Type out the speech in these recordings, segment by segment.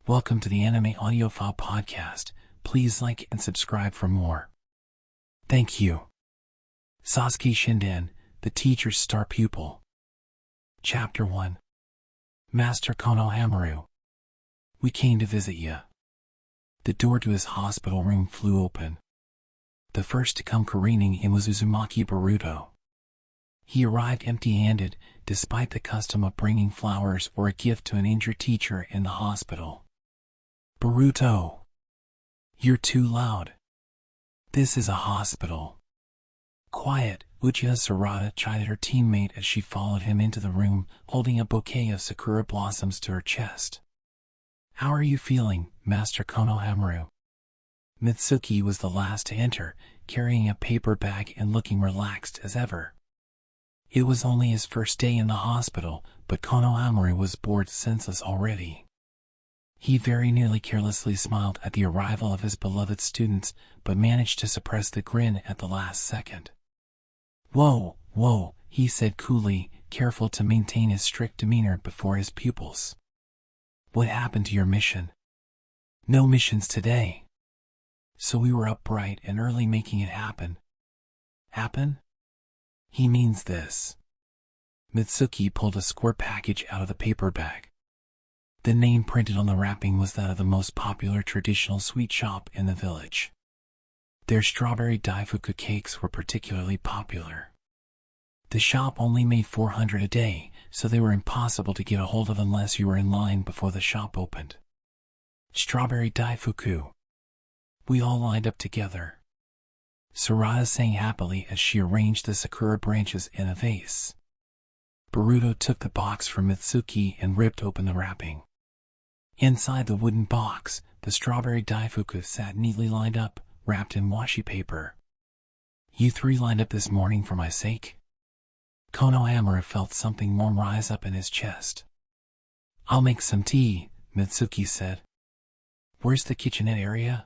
Welcome to the Anime Audiophile Podcast. Please like and subscribe for more. Thank you. Sasuke Shinden, the teacher's star pupil. Chapter 1. Master Konohamaru. We came to visit ya. The door to his hospital room flew open. The first to come careening in was Uzumaki Boruto. He arrived empty-handed, despite the custom of bringing flowers or a gift to an injured teacher in the hospital. Boruto. You're too loud. This is a hospital. Quiet, Uchiha Sarada chided her teammate as she followed him into the room, holding a bouquet of sakura blossoms to her chest. How are you feeling, Master Konohamaru? Mitsuki was the last to enter, carrying a paper bag and looking relaxed as ever. It was only his first day in the hospital, but Konohamaru was bored senseless already. He very nearly carelessly smiled at the arrival of his beloved students, but managed to suppress the grin at the last second. Whoa, he said coolly, careful to maintain his strict demeanor before his pupils. What happened to your mission? No missions today. So we were up bright and early making it happen. Happen? He means this. Mitsuki pulled a square package out of the paper bag. The name printed on the wrapping was that of the most popular traditional sweet shop in the village. Their strawberry daifuku cakes were particularly popular. The shop only made 400 a day, so they were impossible to get a hold of unless you were in line before the shop opened. Strawberry daifuku. We all lined up together. Sarada sang happily as she arranged the sakura branches in a vase. Boruto took the box from Mitsuki and ripped open the wrapping. Inside the wooden box, the strawberry daifuku sat neatly lined up, wrapped in washi paper. You three lined up this morning for my sake? Konohamaru felt something warm rise up in his chest. I'll make some tea, Mitsuki said. Where's the kitchenette area?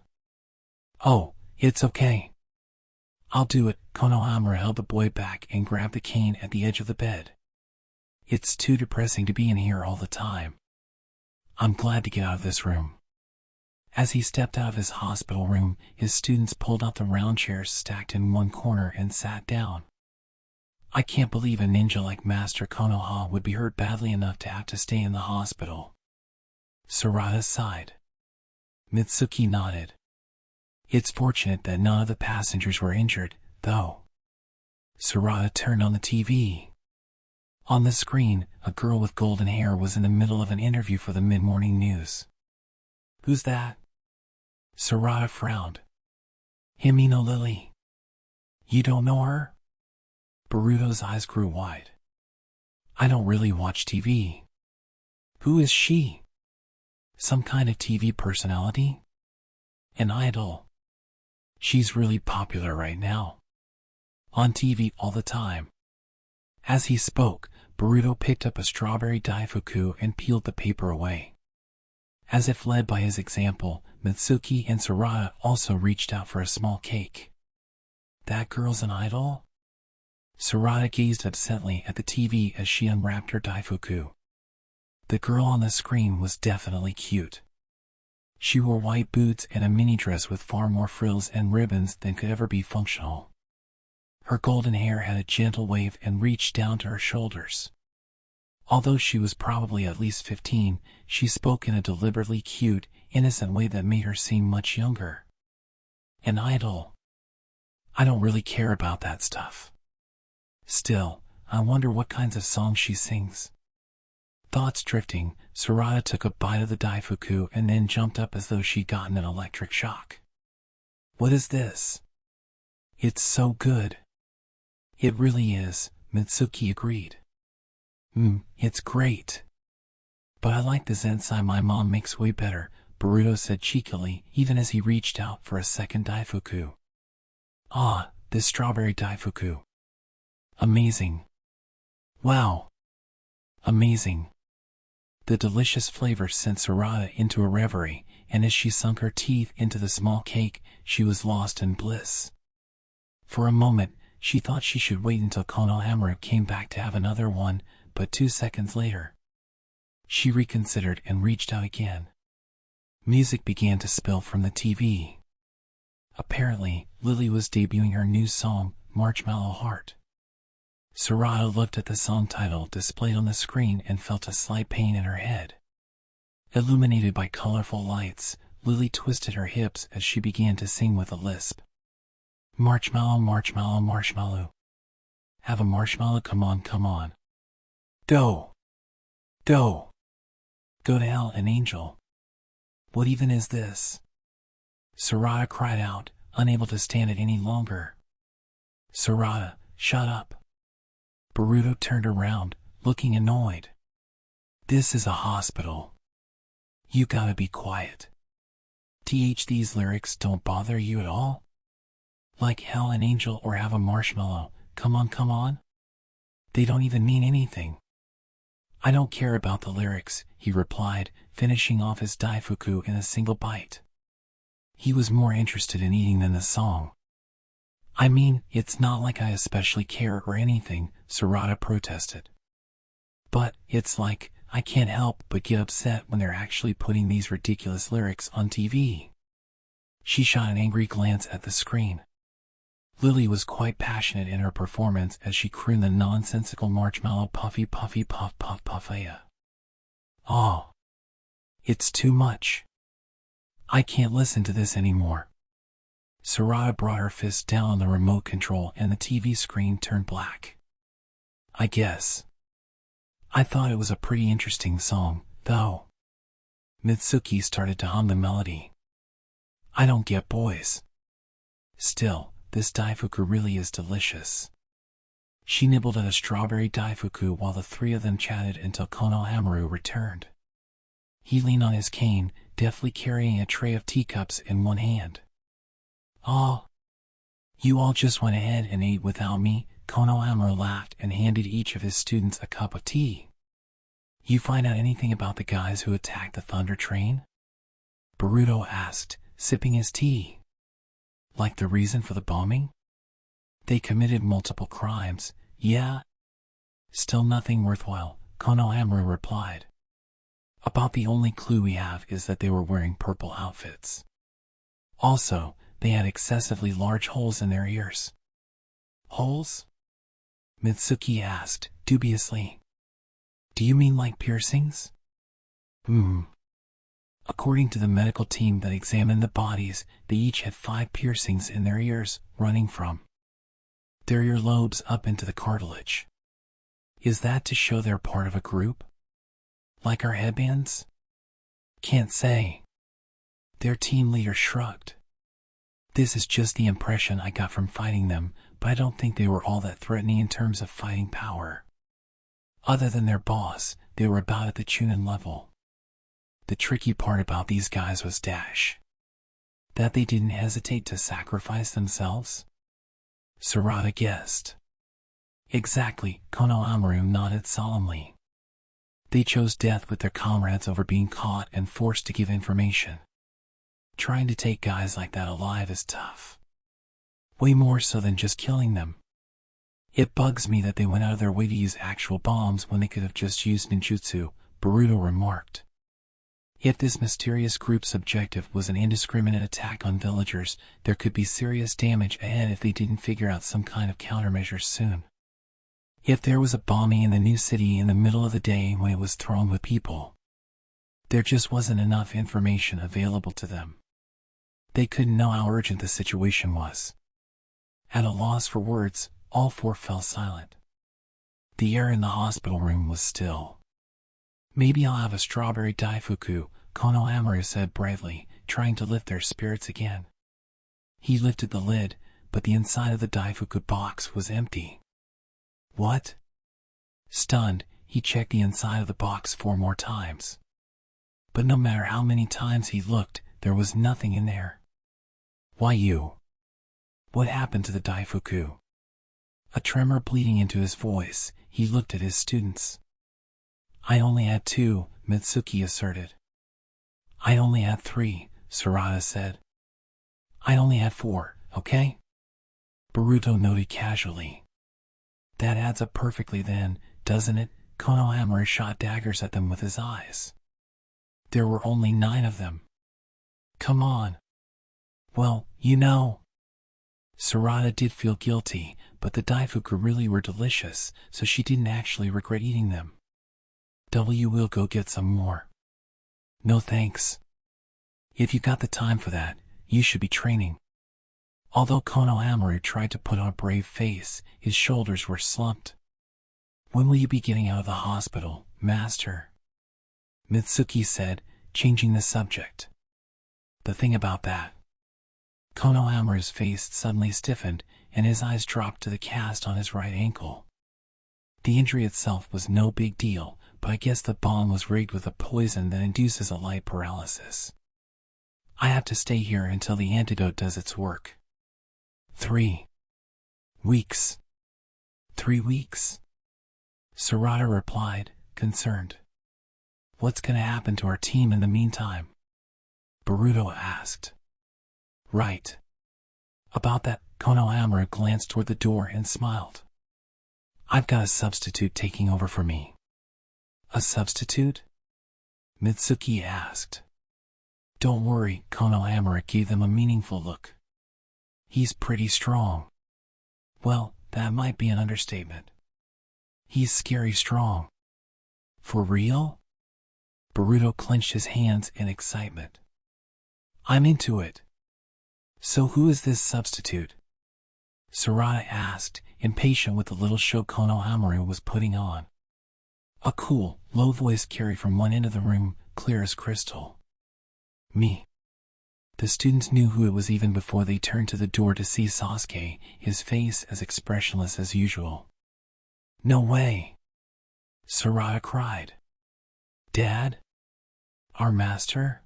Oh, it's okay. I'll do it. Konohamaru held the boy back and grabbed the cane at the edge of the bed. It's too depressing to be in here all the time. I'm glad to get out of this room. As he stepped out of his hospital room, his students pulled out the round chairs stacked in one corner and sat down. I can't believe a ninja like Master Konoha would be hurt badly enough to have to stay in the hospital. Sarada sighed. Mitsuki nodded. It's fortunate that none of the passengers were injured, though. Sarada turned on the TV. On the screen, a girl with golden hair was in the middle of an interview for the mid-morning news. Who's that? Sarada frowned. Himino Lily. You don't know her? Boruto's eyes grew wide. I don't really watch TV. Who is she? Some kind of TV personality? An idol. She's really popular right now. On TV all the time. As he spoke, Boruto picked up a strawberry daifuku and peeled the paper away. As if led by his example, Mitsuki and Sarada also reached out for a small cake. That girl's an idol? Sarada gazed absently at the TV as she unwrapped her daifuku. The girl on the screen was definitely cute. She wore white boots and a mini dress with far more frills and ribbons than could ever be functional. Her golden hair had a gentle wave and reached down to her shoulders. Although she was probably at least 15, she spoke in a deliberately cute, innocent way that made her seem much younger. An idol. I don't really care about that stuff. Still, I wonder what kinds of songs she sings. Thoughts drifting, Sarada took a bite of the daifuku and then jumped up as though she'd gotten an electric shock. What is this? It's so good. It really is, Mitsuki agreed. It's great. But I like the zensai my mom makes way better, Boruto said cheekily, even as he reached out for a second daifuku. Ah, this strawberry daifuku. Amazing. Wow. Amazing. The delicious flavor sent Sarada into a reverie, and as she sunk her teeth into the small cake, she was lost in bliss. For a moment, she thought she should wait until Konohamaru came back to have another one, but 2 seconds later, she reconsidered and reached out again. Music began to spill from the TV. Apparently, Lily was debuting her new song, Marshmallow Heart. Sarada looked at the song title displayed on the screen and felt a slight pain in her head. Illuminated by colorful lights, Lily twisted her hips as she began to sing with a lisp. Marshmallow, marshmallow, marshmallow. Have a marshmallow, come on, come on. Doh! Doh! Go to hell, an angel. What even is this? Sarada cried out, unable to stand it any longer. Sarada, shut up. Boruto turned around, looking annoyed. This is a hospital. You gotta be quiet. These lyrics don't bother you at all? Like hell, an angel, or have a marshmallow, come on, come on? They don't even mean anything. I don't care about the lyrics, he replied, finishing off his daifuku in a single bite. He was more interested in eating than the song. I mean, it's not like I especially care or anything, Sarada protested. But, it's like, I can't help but get upset when they're actually putting these ridiculous lyrics on TV. She shot an angry glance at the screen. Lily was quite passionate in her performance as she crooned the nonsensical marshmallow puffy puffy puff puff puffaya. Oh. It's too much. I can't listen to this anymore. Sarada brought her fist down on the remote control and the TV screen turned black. I guess. I thought it was a pretty interesting song, though. Mitsuki started to hum the melody. I don't get boys. Still, this daifuku really is delicious. She nibbled at a strawberry daifuku while the three of them chatted until Konohamaru returned. He leaned on his cane, deftly carrying a tray of teacups in one hand. Oh, you all just went ahead and ate without me, Konohamaru laughed and handed each of his students a cup of tea. You find out anything about the guys who attacked the Thunder Train? Boruto asked, sipping his tea. Like the reason for the bombing? They committed multiple crimes, yeah? Still nothing worthwhile, Konohamaru replied. About the only clue we have is that they were wearing purple outfits. Also, they had excessively large holes in their ears. Holes? Mitsuki asked, dubiously. Do you mean like piercings? According to the medical team that examined the bodies, they each had 5 piercings in their ears, running from their earlobes up into the cartilage. Is that to show they're part of a group? Like our headbands? Can't say. Their team leader shrugged. This is just the impression I got from fighting them, but I don't think they were all that threatening in terms of fighting power. Other than their boss, they were about at the Chunin level. The tricky part about these guys was that they didn't hesitate to sacrifice themselves. Sarada guessed. Exactly, Konohamaru nodded solemnly. They chose death with their comrades over being caught and forced to give information. Trying to take guys like that alive is tough. Way more so than just killing them. It bugs me that they went out of their way to use actual bombs when they could have just used ninjutsu, Boruto remarked. If this mysterious group's objective was an indiscriminate attack on villagers, there could be serious damage ahead if they didn't figure out some kind of countermeasures soon. If there was a bombing in the new city in the middle of the day when it was thronged with people, there just wasn't enough information available to them. They couldn't know how urgent the situation was. At a loss for words, all 4 fell silent. The air in the hospital room was still. Maybe I'll have a strawberry daifuku, Konohamaru said bravely, trying to lift their spirits again. He lifted the lid, but the inside of the daifuku box was empty. What? Stunned, he checked the inside of the box 4 more times. But no matter how many times he looked, there was nothing in there. Why you? What happened to the daifuku? A tremor bleeding into his voice, he looked at his students. I only had 2, Mitsuki asserted. I only had 3, Sarada said. I only had 4, okay? Boruto noted casually. That adds up perfectly then, doesn't it? Konohamaru shot daggers at them with his eyes. There were only 9 of them. Come on. Well, you know. Sarada did feel guilty, but the daifuku really were delicious, so she didn't actually regret eating them. We'll go get some more. No thanks. If you got the time for that, you should be training. Although Konohamaru tried to put on a brave face, his shoulders were slumped. When will you be getting out of the hospital, master? Mitsuki said, changing the subject. The thing about that. Konohamaru's face suddenly stiffened, and his eyes dropped to the cast on his right ankle. The injury itself was no big deal, but I guess the bomb was rigged with a poison that induces a light paralysis. I have to stay here until the antidote does its work. 3 weeks. 3 weeks? Sarada replied, concerned. What's gonna happen to our team in the meantime? Boruto asked. Right. About that, Konohamaru glanced toward the door and smiled. I've got a substitute taking over for me. A substitute? Mitsuki asked. Don't worry, Konohamaru gave them a meaningful look. He's pretty strong. Well, that might be an understatement. He's scary strong. For real? Boruto clenched his hands in excitement. I'm into it. So who is this substitute? Sarada asked, impatient with the little show Konohamaru was putting on. A cool, low voice carried from one end of the room, clear as crystal. Me. The students knew who it was even before they turned to the door to see Sasuke, his face as expressionless as usual. No way! Sarada cried. Dad? Our master?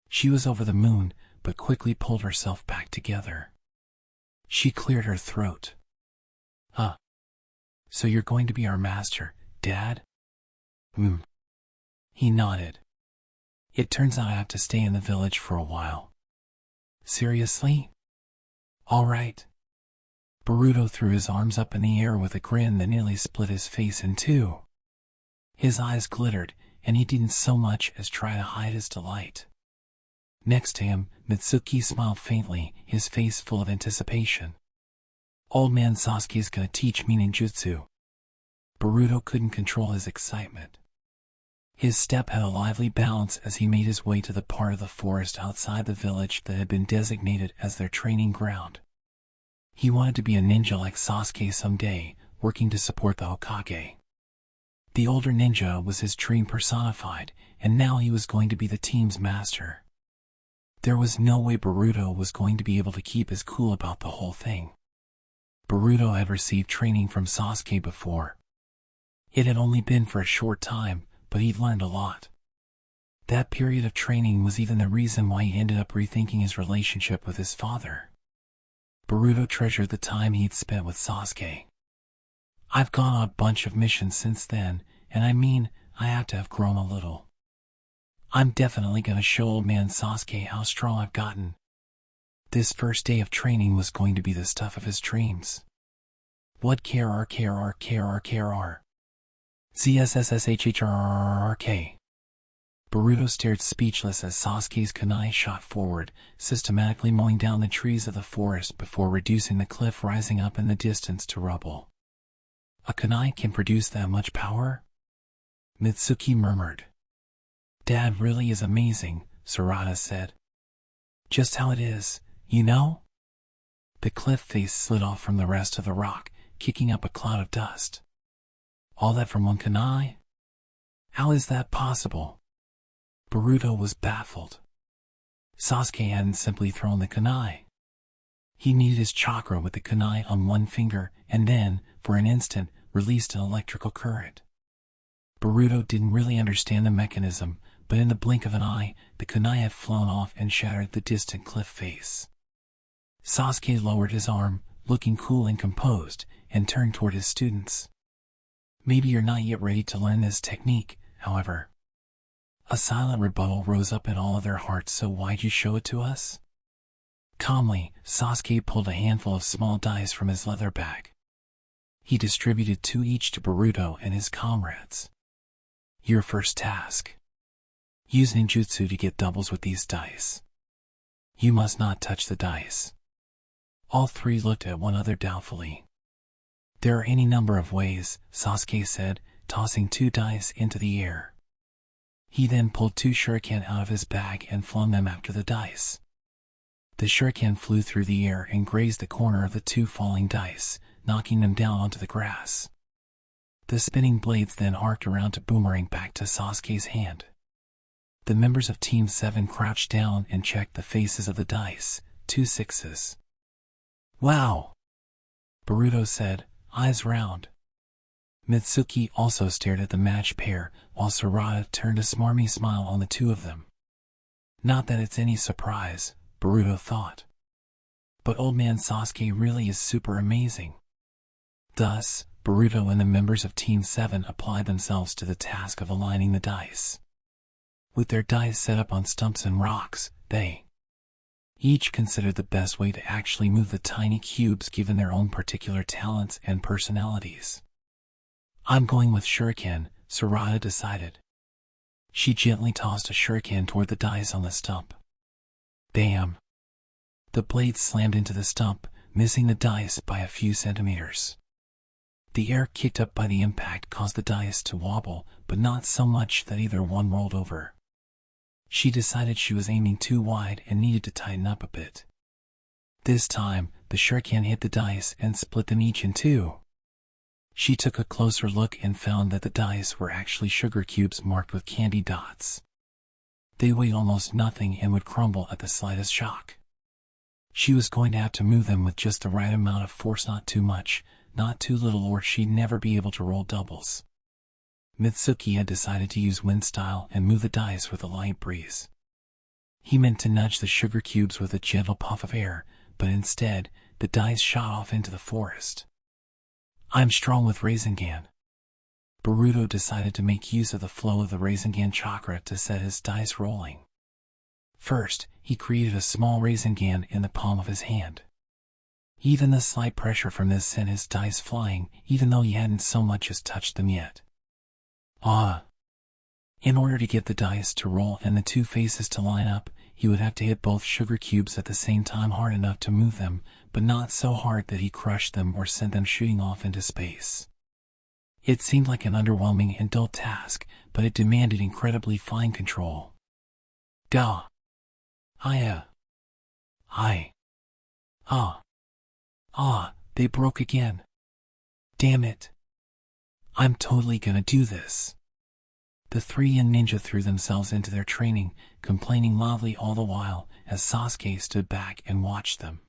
She was over the moon, but quickly pulled herself back together. She cleared her throat. Huh. So you're going to be our master, Dad? He nodded. It turns out I have to stay in the village for a while. Seriously? All right. Boruto threw his arms up in the air with a grin that nearly split his face in two. His eyes glittered, and he didn't so much as try to hide his delight. Next to him, Mitsuki smiled faintly, his face full of anticipation. Old man Sasuke's gonna teach me ninjutsu. Boruto couldn't control his excitement. His step had a lively bounce as he made his way to the part of the forest outside the village that had been designated as their training ground. He wanted to be a ninja like Sasuke someday, working to support the Hokage. The older ninja was his dream personified, and now he was going to be the team's master. There was no way Boruto was going to be able to keep his cool about the whole thing. Boruto had received training from Sasuke before. It had only been for a short time, but he'd learned a lot. That period of training was even the reason why he ended up rethinking his relationship with his father. Boruto treasured the time he'd spent with Sasuke. I've gone on a bunch of missions since then, and I have to have grown a little. I'm definitely gonna show old man Sasuke how strong I've gotten. This first day of training was going to be the stuff of his dreams. What KRR? ZSSSHHRRRK. Boruto stared speechless as Sasuke's kunai shot forward, systematically mowing down the trees of the forest before reducing the cliff rising up in the distance to rubble. A kunai can produce that much power? Mitsuki murmured. Dad really is amazing, Sarada said. Just how it is, you know? The cliff face slid off from the rest of the rock, kicking up a cloud of dust. All that from one kunai? How is that possible? Boruto was baffled. Sasuke hadn't simply thrown the kunai. He kneaded his chakra with the kunai on one finger and then, for an instant, released an electrical current. Boruto didn't really understand the mechanism, but in the blink of an eye, the kunai had flown off and shattered the distant cliff face. Sasuke lowered his arm, looking cool and composed, and turned toward his students. Maybe you're not yet ready to learn this technique, however. A silent rebuttal rose up in all of their hearts, so why'd you show it to us? Calmly, Sasuke pulled a handful of small dice from his leather bag. He distributed 2 each to Boruto and his comrades. Your first task. Use ninjutsu to get doubles with these dice. You must not touch the dice. All three looked at one another doubtfully. There are any number of ways, Sasuke said, tossing 2 dice into the air. He then pulled 2 shuriken out of his bag and flung them after the dice. The shuriken flew through the air and grazed the corner of the 2 falling dice, knocking them down onto the grass. The spinning blades then arced around to boomerang back to Sasuke's hand. The members of Team 7 crouched down and checked the faces of the dice, 2 sixes. Wow! Boruto said, eyes round. Mitsuki also stared at the matched pair, while Sarada turned a smarmy smile on the 2 of them. Not that it's any surprise, Boruto thought. But old man Sasuke really is super amazing. Thus, Boruto and the members of Team 7 applied themselves to the task of aligning the dice. With their dice set up on stumps and rocks, they each considered the best way to actually move the tiny cubes given their own particular talents and personalities. I'm going with shuriken, Sarada decided. She gently tossed a shuriken toward the dice on the stump. Bam! The blade slammed into the stump, missing the dice by a few centimeters. The air kicked up by the impact caused the dice to wobble, but not so much that either one rolled over. She decided she was aiming too wide and needed to tighten up a bit. This time, the shuriken hit the dice and split them each in 2. She took a closer look and found that the dice were actually sugar cubes marked with candy dots. They weighed almost nothing and would crumble at the slightest shock. She was going to have to move them with just the right amount of force, not too much, not too little, or she'd never be able to roll doubles. Mitsuki had decided to use wind style and move the dice with a light breeze. He meant to nudge the sugar cubes with a gentle puff of air, but instead, the dice shot off into the forest. I'm strong with Rasengan. Boruto decided to make use of the flow of the Rasengan chakra to set his dice rolling. First, he created a small Rasengan in the palm of his hand. Even the slight pressure from this sent his dice flying, even though he hadn't so much as touched them yet. In order to get the dice to roll and the 2 faces to line up, he would have to hit both sugar cubes at the same time hard enough to move them, but not so hard that he crushed them or sent them shooting off into space. It seemed like an underwhelming and dull task, but it demanded incredibly fine control. Gah! They broke again. Damn it. I'm totally gonna do this. The 3 young ninja threw themselves into their training, complaining loudly all the while, as Sasuke stood back and watched them.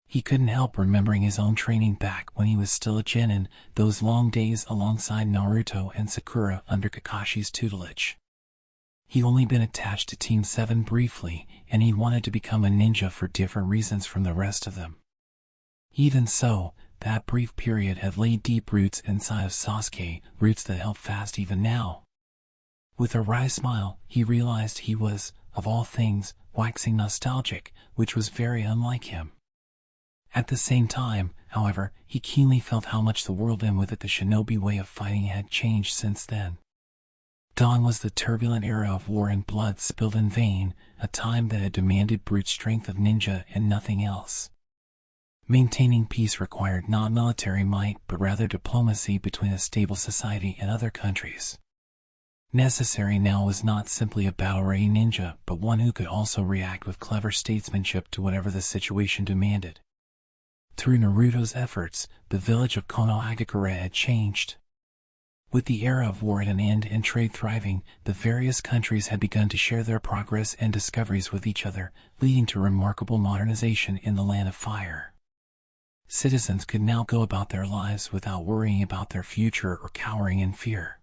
He couldn't help remembering his own training back when he was still a genin, those long days alongside Naruto and Sakura under Kakashi's tutelage. He'd only been attached to Team 7 briefly, and he wanted to become a ninja for different reasons from the rest of them. Even so, that brief period had laid deep roots inside of Sasuke, roots that held fast even now. With a wry smile, he realized he was, of all things, waxing nostalgic, which was very unlike him. At the same time, however, he keenly felt how much the world and with it the shinobi way of fighting had changed since then. Gone was the turbulent era of war and blood spilled in vain, a time that had demanded brute strength of ninja and nothing else. Maintaining peace required not military might but rather diplomacy between a stable society and other countries. Necessary now was not simply a battle-ready ninja, but one who could also react with clever statesmanship to whatever the situation demanded. Through Naruto's efforts, the village of Konohagakure had changed. With the era of war at an end and trade thriving, the various countries had begun to share their progress and discoveries with each other, leading to remarkable modernization in the Land of Fire. Citizens could now go about their lives without worrying about their future or cowering in fear.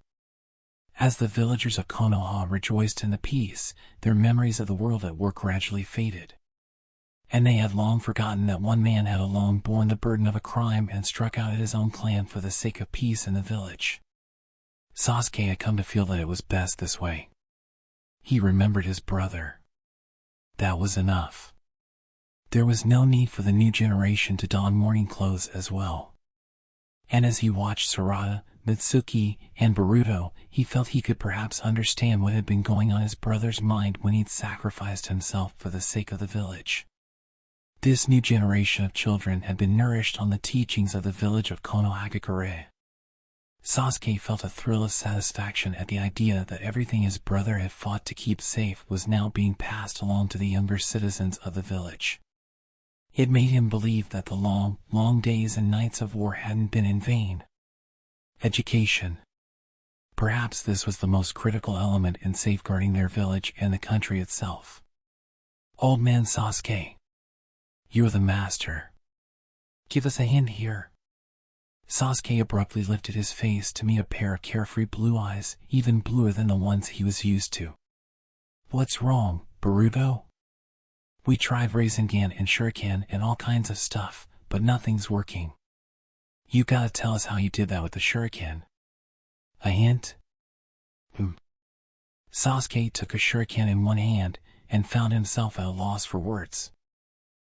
As the villagers of Konoha rejoiced in the peace, their memories of the world at war gradually faded. And they had long forgotten that one man had alone borne the burden of a crime and struck out at his own clan for the sake of peace in the village. Sasuke had come to feel that it was best this way. He remembered his brother. That was enough. There was no need for the new generation to don mourning clothes as well. And as he watched Sarada, Mitsuki, and Boruto, he felt he could perhaps understand what had been going on in his brother's mind when he'd sacrificed himself for the sake of the village. This new generation of children had been nourished on the teachings of the village of Konohagakure. Sasuke felt a thrill of satisfaction at the idea that everything his brother had fought to keep safe was now being passed along to the younger citizens of the village. It made him believe that the long, long days and nights of war hadn't been in vain. Education. Perhaps this was the most critical element in safeguarding their village and the country itself. Old man Sasuke. You're the master. Give us a hint here. Sasuke abruptly lifted his face to meet a pair of carefree blue eyes, even bluer than the ones he was used to. What's wrong, Boruto? We tried Rasengan and Shuriken and all kinds of stuff, but nothing's working. You gotta tell us how you did that with the Shuriken. A hint? Sasuke took a Shuriken in one hand and found himself at a loss for words.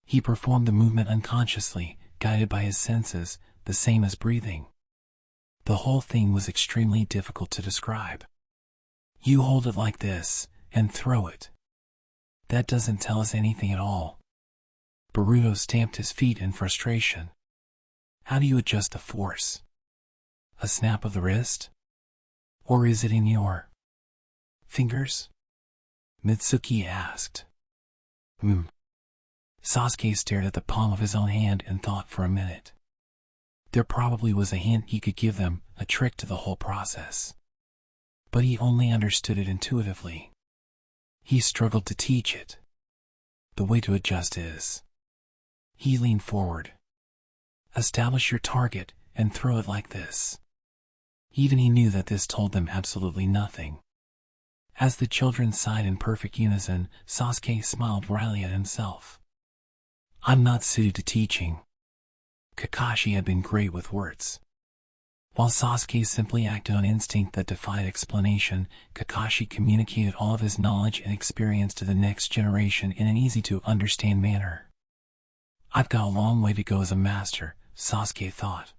He performed the movement unconsciously, guided by his senses, the same as breathing. The whole thing was extremely difficult to describe. You hold it like this, and throw it. That doesn't tell us anything at all. Boruto stamped his feet in frustration. How do you adjust the force? A snap of the wrist? Or is it in your fingers? Mitsuki asked. Sasuke stared at the palm of his own hand and thought for a minute. There probably was a hint he could give them, a trick to the whole process. But he only understood it intuitively. He struggled to teach it. The way to adjust is. He leaned forward. Establish your target and throw it like this. Even he knew that this told them absolutely nothing. As the children sighed in perfect unison, Sasuke smiled wryly at himself. I'm not suited to teaching. Kakashi had been great with words. While Sasuke simply acted on instinct that defied explanation, Kakashi communicated all of his knowledge and experience to the next generation in an easy-to-understand manner. I've got a long way to go as a master, Sasuke thought.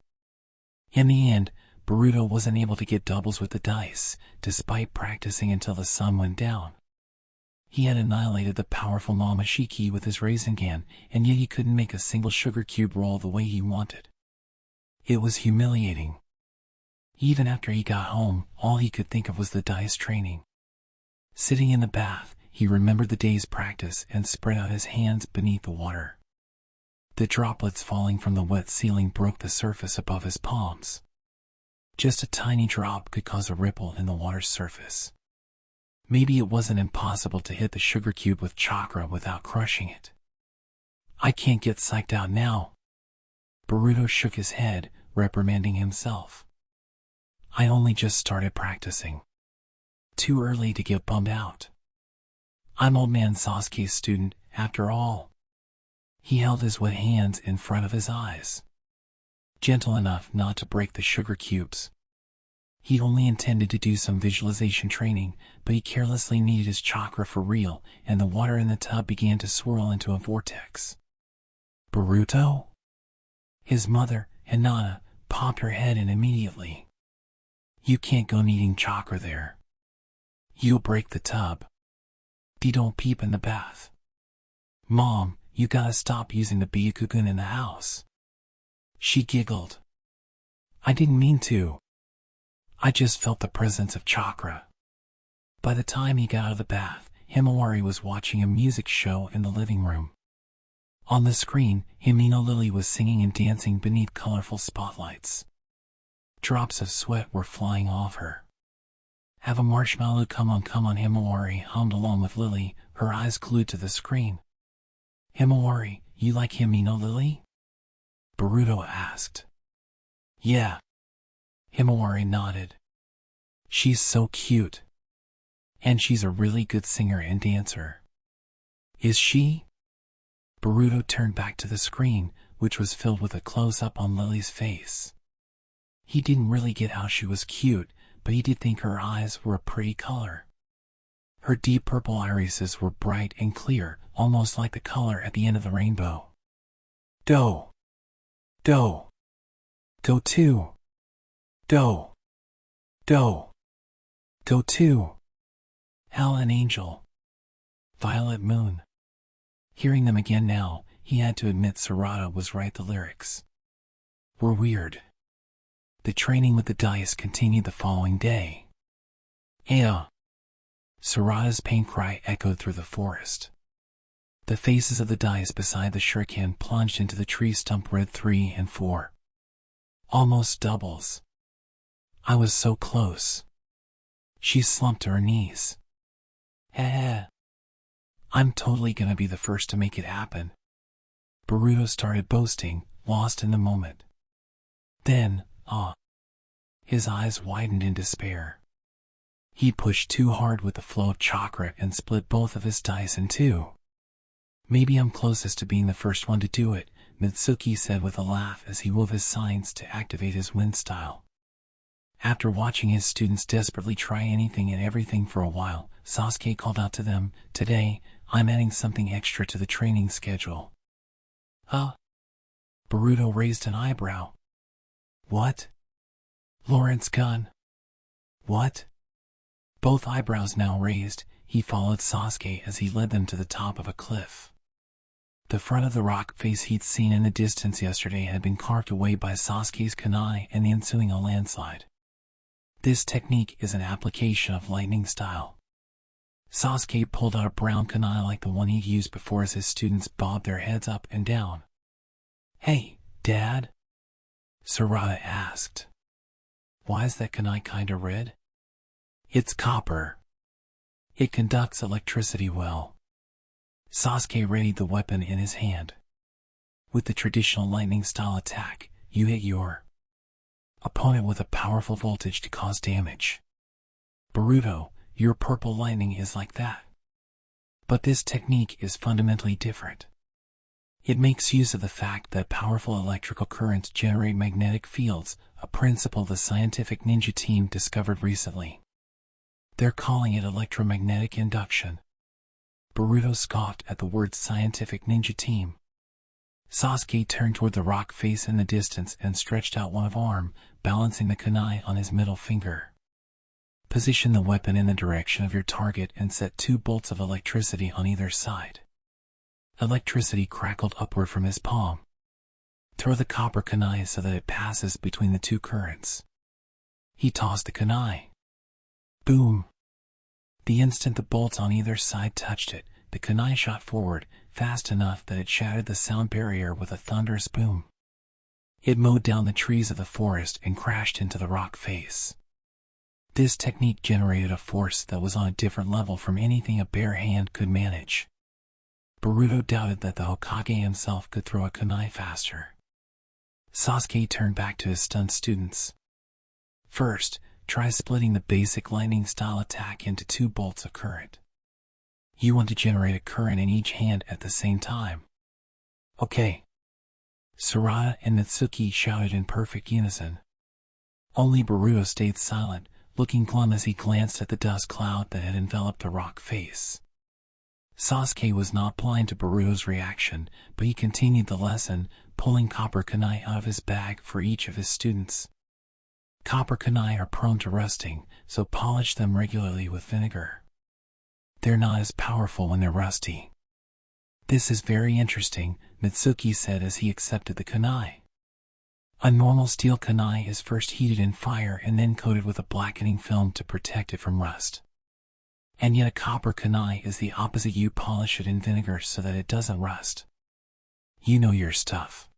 In the end, Boruto wasn't able to get doubles with the dice, despite practicing until the sun went down. He had annihilated the powerful Momoshiki with his Rasengan, and yet he couldn't make a single sugar cube roll the way he wanted. It was humiliating. Even after he got home, all he could think of was the dice training. Sitting in the bath, he remembered the day's practice and spread out his hands beneath the water. The droplets falling from the wet ceiling broke the surface above his palms. Just a tiny drop could cause a ripple in the water's surface. Maybe it wasn't impossible to hit the sugar cube with chakra without crushing it. I can't get psyched out now. Boruto shook his head, reprimanding himself. I only just started practicing. Too early to get bummed out. I'm old man Sasuke's student, after all. He held his wet hands in front of his eyes. Gentle enough not to break the sugar cubes. He only intended to do some visualization training, but he carelessly needed his chakra for real, and the water in the tub began to swirl into a vortex. Boruto? His mother, Hinata, popped her head in immediately. You can't go needing chakra there. You'll break the tub. They don't peep in the bath. Mom, you gotta stop using the Byakugan in the house. She giggled. I didn't mean to. I just felt the presence of chakra. By the time he got out of the bath, Himawari was watching a music show in the living room. On the screen, Himino Lily was singing and dancing beneath colorful spotlights. Drops of sweat were flying off her. Have a marshmallow, come on, Himawari hummed along with Lily, her eyes glued to the screen. Himawari, you like Himino Lily? Boruto asked. Yeah. Himawari nodded. She's so cute. And she's a really good singer and dancer. Is she? Boruto turned back to the screen, which was filled with a close-up on Lily's face. He didn't really get how she was cute, but he did think her eyes were a pretty color. Her deep purple irises were bright and clear, almost like the color at the end of the rainbow. Do. Go 2. Do. Do. Do 2. Hell and Angel. Violet Moon. Hearing them again now, he had to admit Sarada was right, the lyrics were weird. The training with the dice continued the following day. Sarada's pain cry echoed through the forest. The faces of the dice beside the shuriken plunged into the tree stump, read 3 and 4. Almost doubles. I was so close. She slumped to her knees. I'm totally gonna be the first to make it happen. Boruto started boasting, lost in the moment. Then, his eyes widened in despair. He pushed too hard with the flow of chakra and split both of his dice in two. Maybe I'm closest to being the first one to do it, Mitsuki said with a laugh as he wove his signs to activate his wind style. After watching his students desperately try anything and everything for a while, Sasuke called out to them, "Today, I'm adding something extra to the training schedule." Boruto raised an eyebrow. What? Lawrence gun? What? Both eyebrows now raised, he followed Sasuke as he led them to the top of a cliff. The front of the rock face he'd seen in the distance yesterday had been carved away by Sasuke's kunai and the ensuing landslide. This technique is an application of lightning style. Sasuke pulled out a brown kunai like the one he'd used before as his students bobbed their heads up and down. "Hey, Dad?" Sarada asked. "Why is that kunai kinda red?" "It's copper. It conducts electricity well." Sasuke readied the weapon in his hand. With the traditional lightning style attack, you hit your opponent with a powerful voltage to cause damage. Boruto, your purple lightning is like that. But this technique is fundamentally different. It makes use of the fact that powerful electrical currents generate magnetic fields, a principle the scientific ninja team discovered recently. They're calling it electromagnetic induction. Boruto scoffed at the word scientific ninja team. Sasuke turned toward the rock face in the distance and stretched out one arm, balancing the kunai on his middle finger. Position the weapon in the direction of your target and set 2 bolts of electricity on either side. Electricity crackled upward from his palm. Throw the copper kunai so that it passes between the 2 currents. He tossed the kunai. Boom! The instant the bolts on either side touched it, the kunai shot forward, fast enough that it shattered the sound barrier with a thunderous boom. It mowed down the trees of the forest and crashed into the rock face. This technique generated a force that was on a different level from anything a bare hand could manage. Boruto doubted that the Hokage himself could throw a kunai faster. Sasuke turned back to his stunned students. "First, try splitting the basic lightning style attack into 2 bolts of current. You want to generate a current in each hand at the same time." "Okay." Sarada and Mitsuki shouted in perfect unison. Only Boruto stayed silent, looking glum as he glanced at the dust cloud that had enveloped the rock face. Sasuke was not blind to Boruto's reaction, but he continued the lesson, pulling copper kunai out of his bag for each of his students. Copper kunai are prone to rusting, so polish them regularly with vinegar. They're not as powerful when they're rusty. "This is very interesting," Mitsuki said as he accepted the kunai. A normal steel kunai is first heated in fire and then coated with a blackening film to protect it from rust. And yet a copper kunai is the opposite. You polish it in vinegar so that it doesn't rust. You know your stuff.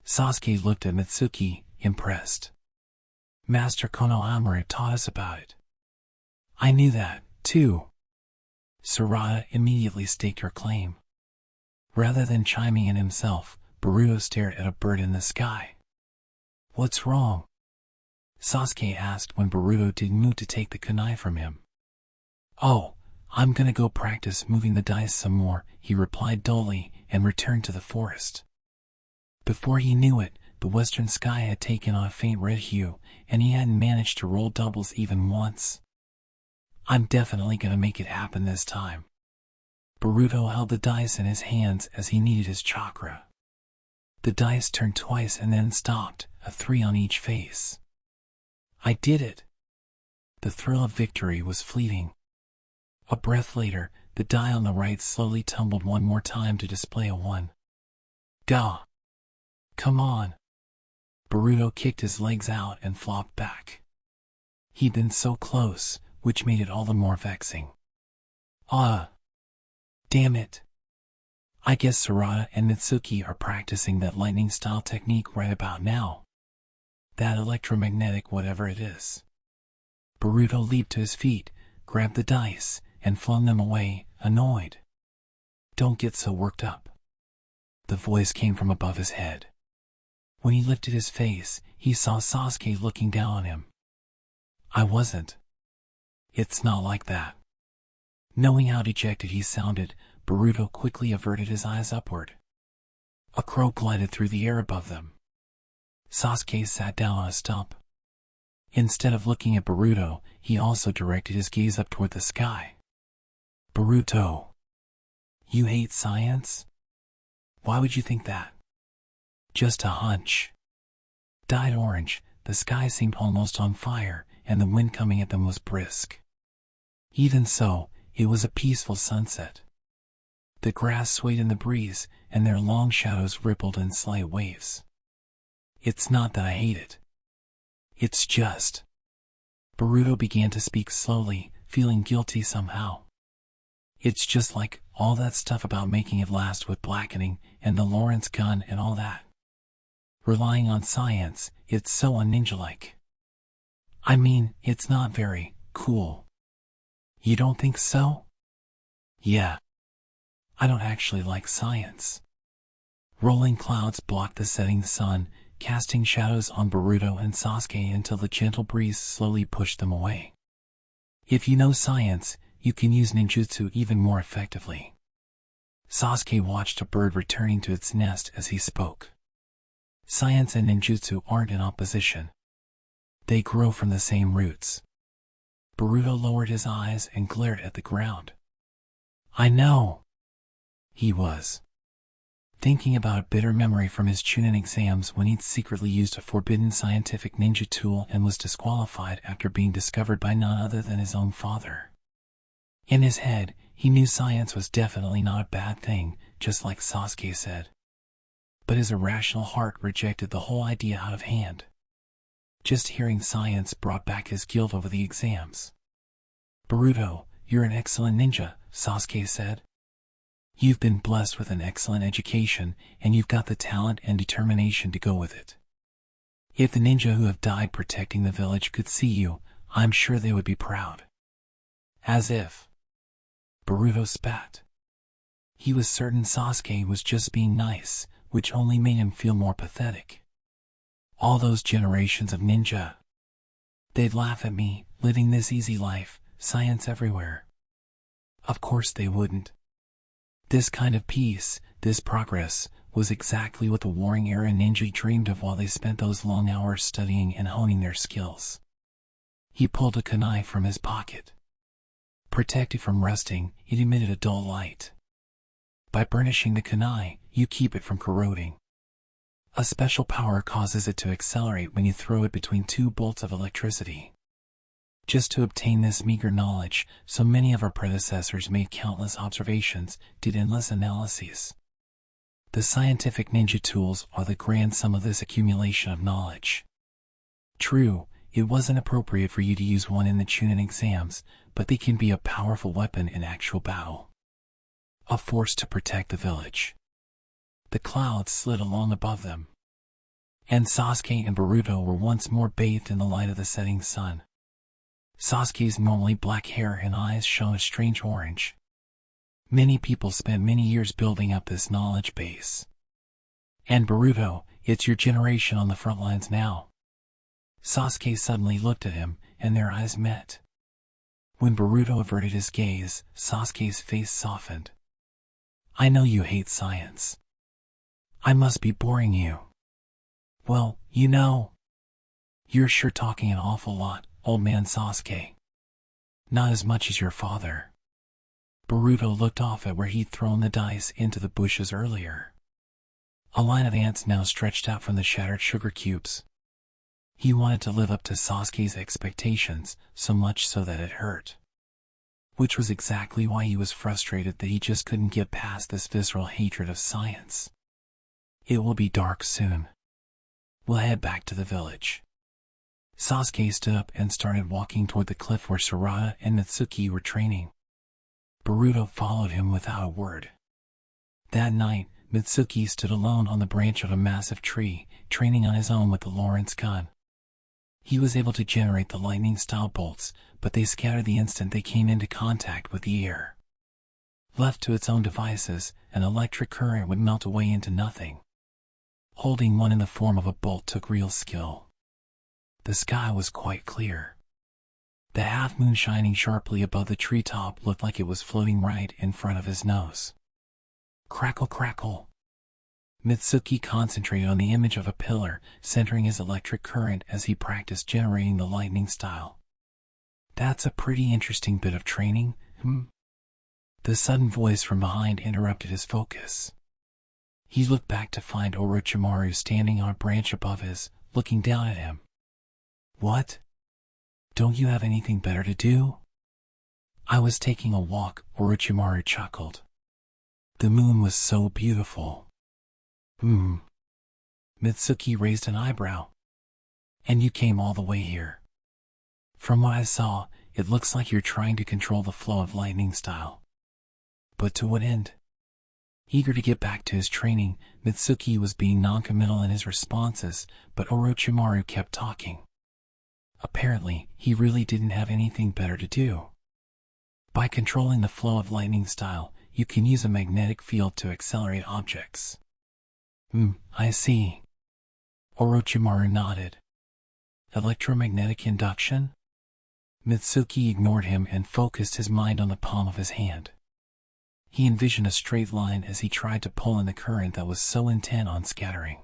Sasuke looked at Mitsuki, impressed. "Master Konohamaru taught us about it." "I knew that, too." Sarada immediately staked her claim. Rather than chiming in himself, Boruto stared at a bird in the sky. "What's wrong?" Sasuke asked when Boruto didn't move to take the kunai from him. "Oh, I'm gonna go practice moving the dice some more," he replied dully, and returned to the forest. Before he knew it, the western sky had taken on a faint red hue, and he hadn't managed to roll doubles even once. "I'm definitely gonna make it happen this time." Boruto held the dice in his hands as he needed his chakra. The dice turned twice and then stopped, a 3 on each face. "I did it!" The thrill of victory was fleeting. A breath later, the die on the right slowly tumbled one more time to display a 1. Gah! Come on! Boruto kicked his legs out and flopped back. He'd been so close, which made it all the more vexing. Damn it. I guess Sarada and Mitsuki are practicing that lightning-style technique right about now. That electromagnetic whatever it is. Boruto leaped to his feet, grabbed the dice, and flung them away, annoyed. Don't get so worked up. The voice came from above his head. When he lifted his face, he saw Sasuke looking down on him. I wasn't. It's not like that. Knowing how dejected he sounded, Boruto quickly averted his eyes upward. A crow glided through the air above them. Sasuke sat down on a stump. Instead of looking at Boruto, he also directed his gaze up toward the sky. Boruto, you hate science? Why would you think that? Just a hunch. Dyed orange, the sky seemed almost on fire, and the wind coming at them was brisk. Even so, it was a peaceful sunset. The grass swayed in the breeze, and their long shadows rippled in slight waves. It's not that I hate it. It's just... Boruto began to speak slowly, feeling guilty somehow. It's just like all that stuff about making it last with blackening, and the Lawrence gun and all that. Relying on science, it's so un-ninja-like. I mean, it's not very cool. You don't think so? Yeah. I don't actually like science. Rolling clouds blocked the setting sun, casting shadows on Boruto and Sasuke until the gentle breeze slowly pushed them away. If you know science, you can use ninjutsu even more effectively. Sasuke watched a bird returning to its nest as he spoke. Science and ninjutsu aren't in opposition. They grow from the same roots. Boruto lowered his eyes and glared at the ground. I know. He was thinking about a bitter memory from his Chunin exams when he'd secretly used a forbidden scientific ninja tool and was disqualified after being discovered by none other than his own father. In his head, he knew science was definitely not a bad thing, just like Sasuke said. But his irrational heart rejected the whole idea out of hand. Just hearing science brought back his guilt over the exams. Boruto, you're an excellent ninja, Sasuke said. You've been blessed with an excellent education, and you've got the talent and determination to go with it. If the ninja who have died protecting the village could see you, I'm sure they would be proud. As if. Boruto spat. He was certain Sasuke was just being nice, which only made him feel more pathetic. All those generations of ninja. They'd laugh at me, living this easy life, science everywhere. Of course they wouldn't. This kind of peace, this progress, was exactly what the warring era ninja dreamed of while they spent those long hours studying and honing their skills. He pulled a kunai from his pocket. Protected from rusting, it emitted a dull light. By burnishing the kunai, you keep it from corroding. A special power causes it to accelerate when you throw it between two bolts of electricity. Just to obtain this meager knowledge, so many of our predecessors made countless observations, did endless analyses. The scientific ninja tools are the grand sum of this accumulation of knowledge. True, it wasn't appropriate for you to use one in the Chunin exams, but they can be a powerful weapon in actual battle. A force to protect the village. The clouds slid along above them. And Sasuke and Boruto were once more bathed in the light of the setting sun. Sasuke's normally black hair and eyes shone a strange orange. Many people spent many years building up this knowledge base. And Boruto, it's your generation on the front lines now. Sasuke suddenly looked at him, and their eyes met. When Boruto averted his gaze, Sasuke's face softened. I know you hate science. I must be boring you. Well, you know. You're sure talking an awful lot, old man Sasuke. Not as much as your father. Boruto looked off at where he'd thrown the dice into the bushes earlier. A line of ants now stretched out from the shattered sugar cubes. He wanted to live up to Sasuke's expectations, so much so that it hurt. Which was exactly why he was frustrated that he just couldn't get past this visceral hatred of science. It will be dark soon. We'll head back to the village. Sasuke stood up and started walking toward the cliff where Sarada and Mitsuki were training. Boruto followed him without a word. That night, Mitsuki stood alone on the branch of a massive tree, training on his own with the Lawrence gun. He was able to generate the lightning-style bolts, but they scattered the instant they came into contact with the air. Left to its own devices, an electric current would melt away into nothing. Holding one in the form of a bolt took real skill. The sky was quite clear. The half-moon shining sharply above the treetop looked like it was floating right in front of his nose. Crackle, crackle. Mitsuki concentrated on the image of a pillar, centering his electric current as he practiced generating the lightning style. That's a pretty interesting bit of training, The sudden voice from behind interrupted his focus. He looked back to find Orochimaru standing on a branch above his, looking down at him. What? Don't you have anything better to do? I was taking a walk, Orochimaru chuckled. The moon was so beautiful. Mitsuki raised an eyebrow. And you came all the way here. From what I saw, it looks like you're trying to control the flow of lightning style. But to what end? Eager to get back to his training, Mitsuki was being noncommittal in his responses, but Orochimaru kept talking. Apparently, he really didn't have anything better to do. By controlling the flow of lightning style, you can use a magnetic field to accelerate objects. I see. Orochimaru nodded. Electromagnetic induction? Mitsuki ignored him and focused his mind on the palm of his hand. He envisioned a straight line as he tried to pull in the current that was so intent on scattering.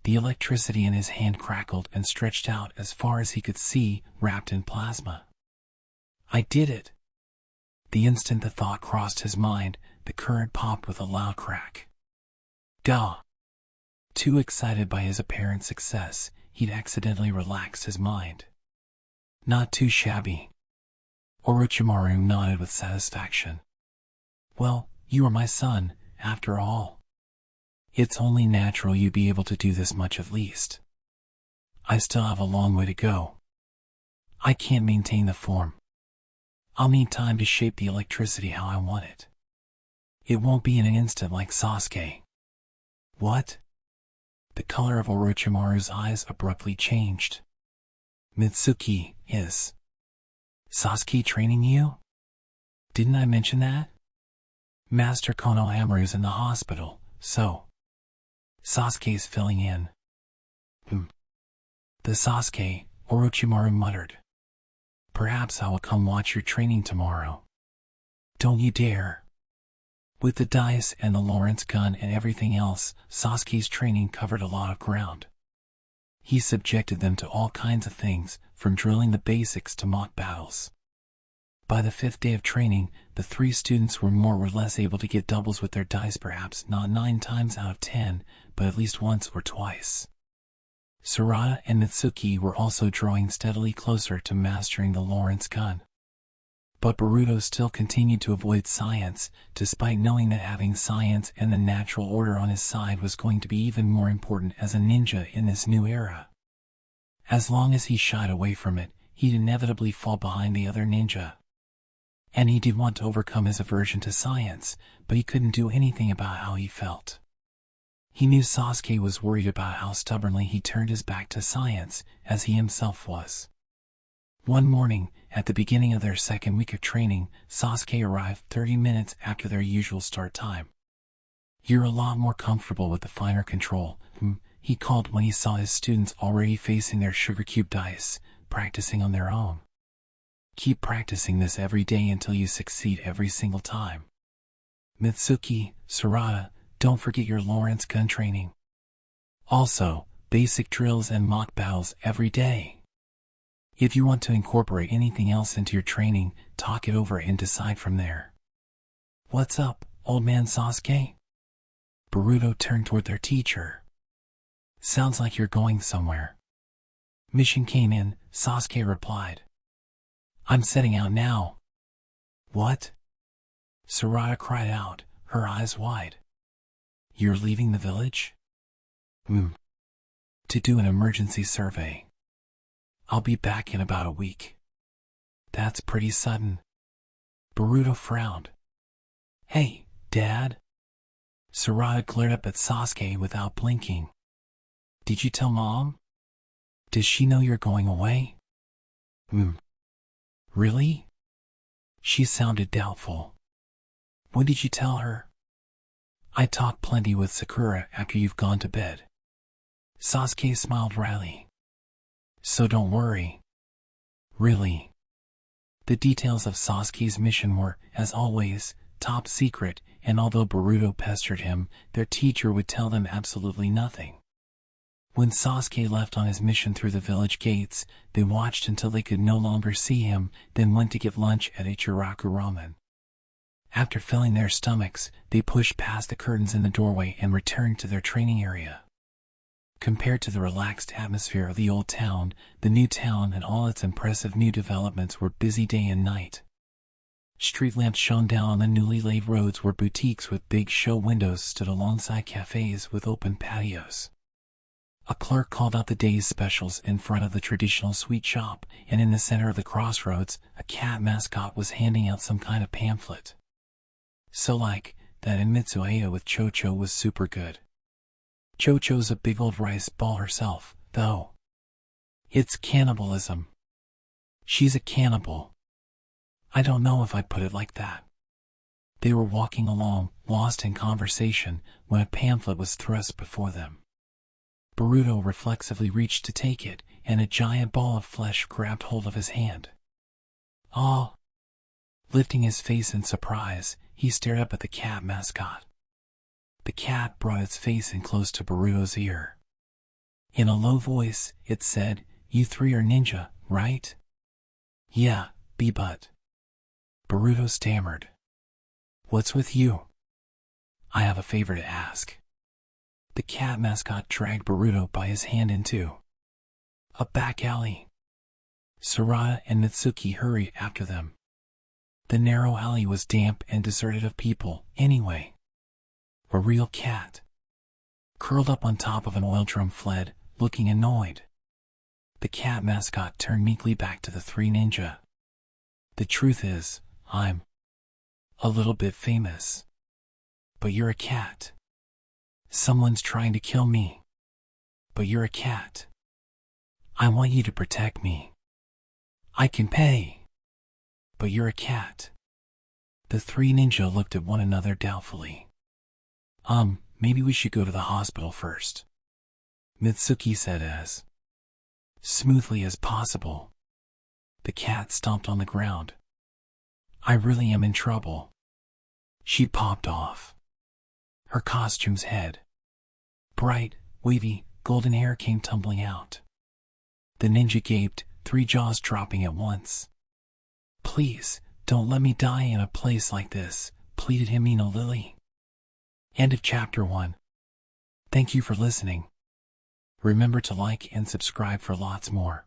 The electricity in his hand crackled and stretched out as far as he could see, wrapped in plasma. I did it! The instant the thought crossed his mind, the current popped with a loud crack. Duh! Too excited by his apparent success, he'd accidentally relaxed his mind. Not too shabby. Orochimaru nodded with satisfaction. Well, you are my son, after all. It's only natural you'd be able to do this much at least. I still have a long way to go. I can't maintain the form. I'll need time to shape the electricity how I want it. It won't be in an instant like Sasuke. What? The color of Orochimaru's eyes abruptly changed. Mitsuki, is Sasuke training you? Didn't I mention that? Master Konohamaru's in the hospital, so Sasuke's filling in. The Sasuke, Orochimaru muttered. Perhaps I will come watch your training tomorrow. Don't you dare. With the dice and the Lawrence gun and everything else, Sasuke's training covered a lot of ground. He subjected them to all kinds of things, from drilling the basics to mock battles. By the 5th day of training, the 3 students were more or less able to get doubles with their dice, perhaps not 9 times out of 10, but at least once or twice. Sarada and Mitsuki were also drawing steadily closer to mastering the Lawrence gun. But Boruto still continued to avoid science, despite knowing that having science and the natural order on his side was going to be even more important as a ninja in this new era. As long as he shied away from it, he'd inevitably fall behind the other ninja. And he did want to overcome his aversion to science, but he couldn't do anything about how he felt. He knew Sasuke was worried about how stubbornly he turned his back to science, as he himself was. One morning, at the beginning of their 2nd week of training, Sasuke arrived 30 minutes after their usual start time. You're a lot more comfortable with the finer control, he called when he saw his students already facing their sugar cube dice, practicing on their own. Keep practicing this every day until you succeed every single time. Mitsuki, Sarada, don't forget your Lawrence gun training. Also, basic drills and mock battles every day. If you want to incorporate anything else into your training, talk it over and decide from there. What's up, old man Sasuke? Boruto turned toward their teacher. Sounds like you're going somewhere. Mission came in, Sasuke replied. I'm setting out now. What? Sarada cried out, her eyes wide. You're leaving the village? To do an emergency survey. I'll be back in about a week. That's pretty sudden. Boruto frowned. Hey, Dad? Sarada glared up at Sasuke without blinking. Did you tell Mom? Does she know you're going away? Really? She sounded doubtful. When did you tell her? I talked plenty with Sakura after you've gone to bed. Sasuke smiled wryly. So don't worry. Really. The details of Sasuke's mission were, as always, top secret, and although Boruto pestered him, their teacher would tell them absolutely nothing. When Sasuke left on his mission through the village gates, they watched until they could no longer see him, then went to get lunch at Ichiraku Ramen. After filling their stomachs, they pushed past the curtains in the doorway and returned to their training area. Compared to the relaxed atmosphere of the old town, the new town and all its impressive new developments were busy day and night. Street lamps shone down on the newly laid roads where boutiques with big show windows stood alongside cafes with open patios. A clerk called out the day's specials in front of the traditional sweet shop, and in the center of the crossroads, a cat mascot was handing out some kind of pamphlet. So like, that in Mitsuaya with Chocho was super good. Chocho's a big old rice ball herself, though. It's cannibalism. She's a cannibal. I don't know if I'd put it like that. They were walking along, lost in conversation, when a pamphlet was thrust before them. Boruto reflexively reached to take it, and a giant ball of flesh grabbed hold of his hand. Oh! Lifting his face in surprise, he stared up at the cat mascot. The cat brought its face in close to Boruto's ear. In a low voice, it said, "You three are ninja, right?" "Yeah, but." Boruto stammered. "What's with you?" "I have a favor to ask." The cat mascot dragged Boruto by his hand into a back alley. Sarada and Mitsuki hurried after them. The narrow alley was damp and deserted of people, anyway. A real cat, curled up on top of an oil drum, fled, looking annoyed. The cat mascot turned meekly back to the three ninja. "The truth is, I'm a little bit famous. But you're a cat. Someone's trying to kill me. But you're a cat. I want you to protect me. I can pay. But you're a cat." The three ninja looked at one another doubtfully. Maybe we should go to the hospital first," Mitsuki said as smoothly as possible. The cat stomped on the ground. "I really am in trouble." She popped off. Her costume's head, bright, wavy, golden hair came tumbling out. The ninja gaped, three jaws dropping at once. "Please, don't let me die in a place like this," pleaded Himino Lily. End of Chapter 1. Thank you for listening. Remember to like and subscribe for lots more.